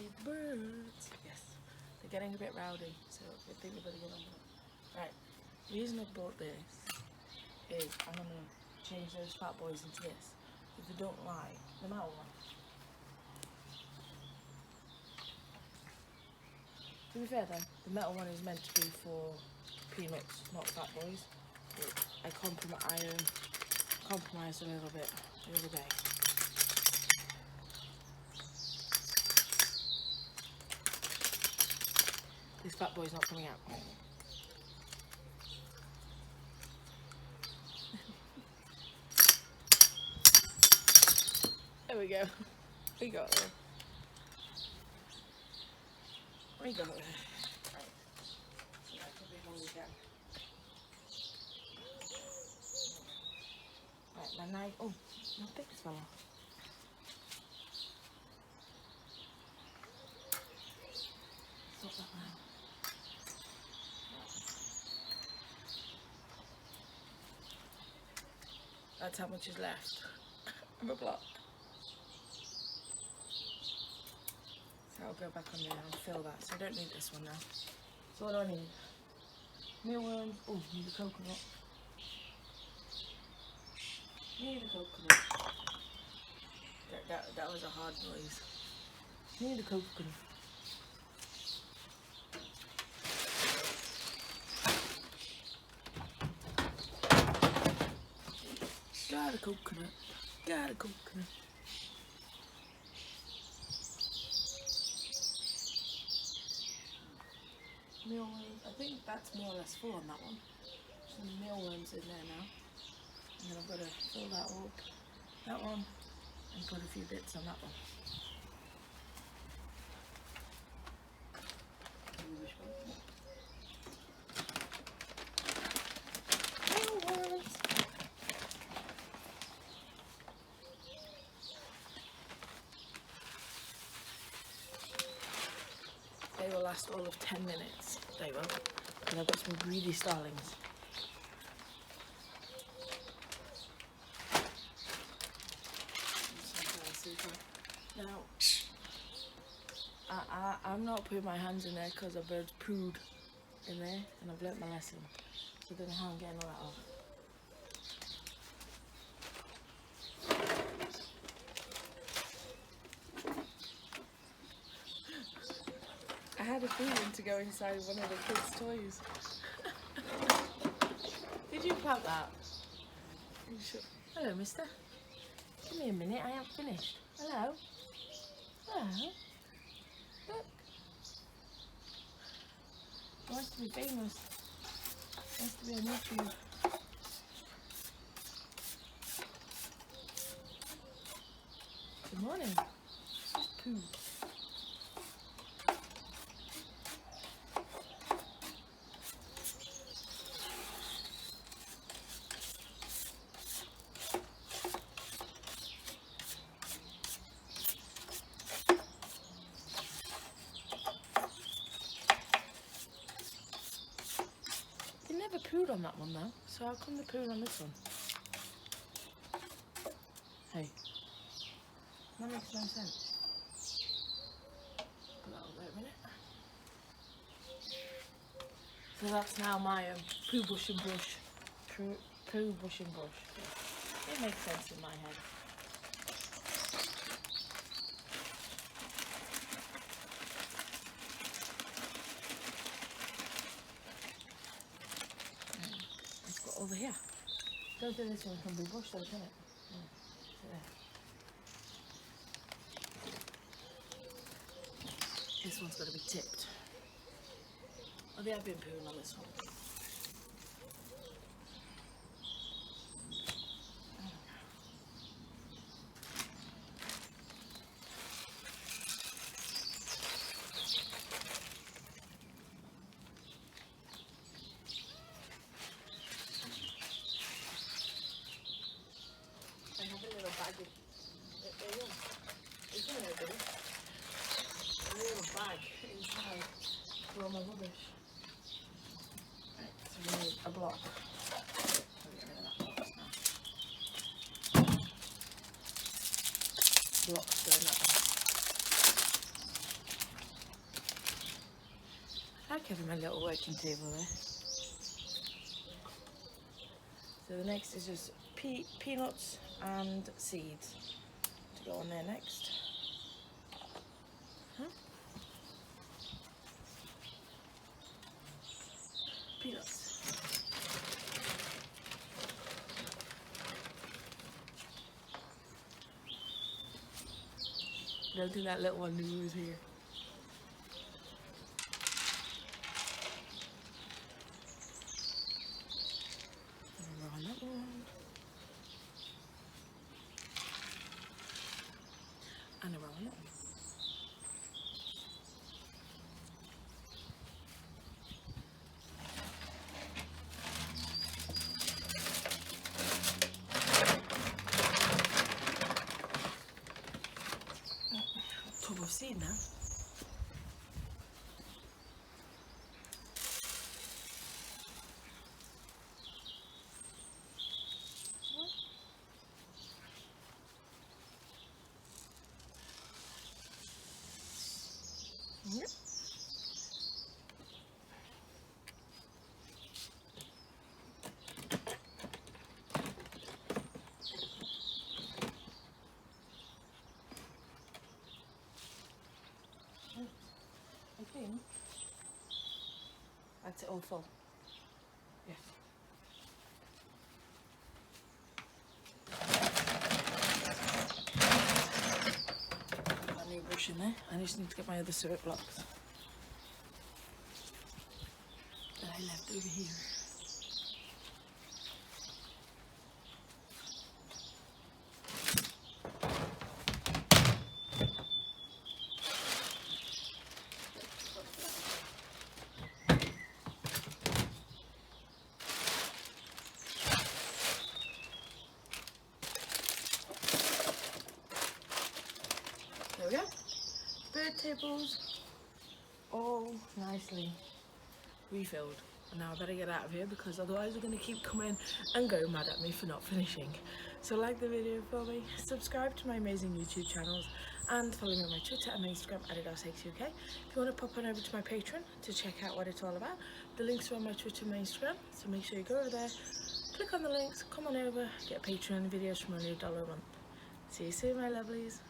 feed the birds. Yes, they're getting a bit rowdy, so I think we better get on with it. Right, the reason I bought this is I'm going to change those fat boys into this. If they don't like the metal one. To be fair though, the metal one is meant to be for peanuts, not fat boys. But I compromised a little bit the other day. This fat boy's not coming out. There we go. We got there. We got there. Right. So that could be one again. Right, my knife. Oh, my thick fell off. Stop that now. That's how much is left of a block. So I'll go back on there and fill that. So I don't need this one now. So what do I need? Mealworms. Oh, need a coconut. Need a coconut. That was a hard noise. Need a coconut. Got a coconut. Got a coconut. Mealworms. I think that's more or less full on that one. Some mealworms in there now. And then I've got to fill that up. That one. And put a few bits on that one. Mealworms. They will last all of 10 minutes. They will. And I've got some greedy starlings. Now, I'm not putting my hands in there because a bird's pooed in there and I've learnt my lesson. So then how I'm getting all that off. I had a feeling to go inside one of the kids' toys. Did you plant that? Are you sure? Hello, mister. Give me a minute, I haven't finished. Hello? Hello? Look. He wants to be famous. He wants to be on YouTube. Good morning. Just poo. Never pooed on that one though, so how come they pooed on this one? Hey, that makes no sense. Put that over there a minute. So that's now my poo bush and brush. Poo bush and brush. It makes sense in my head. Over here. Don't think this one can be brushed though, can it? Yeah. This one's got to be tipped. Oh, they have been pooing on this one. For all my rubbish. Right, so we need a block. Blocks going that way. like having my little working table there. So the next is just peanuts and seeds to go on there next. Peanuts. I don't think that little one knew he was here. And around that one. And around that one. Top of seed now. Yep. I think that's it all full. Yeah. Got a new brush in there. I just need to get my other syrup blocks that I left over here. There we go. Bird tables all nicely refilled. And now I better get out of here because otherwise they're going to keep coming and go mad at me for not finishing. So like the video for me, subscribe to my amazing YouTube channels and follow me on my Twitter and my Instagram @AdidasHakesUK. If you want to pop on over to my Patreon to check out what it's all about, the links are on my Twitter and my Instagram, so make sure you go over there, click on the links, come on over, get Patreon videos from only $1 a month. See you soon, my lovelies.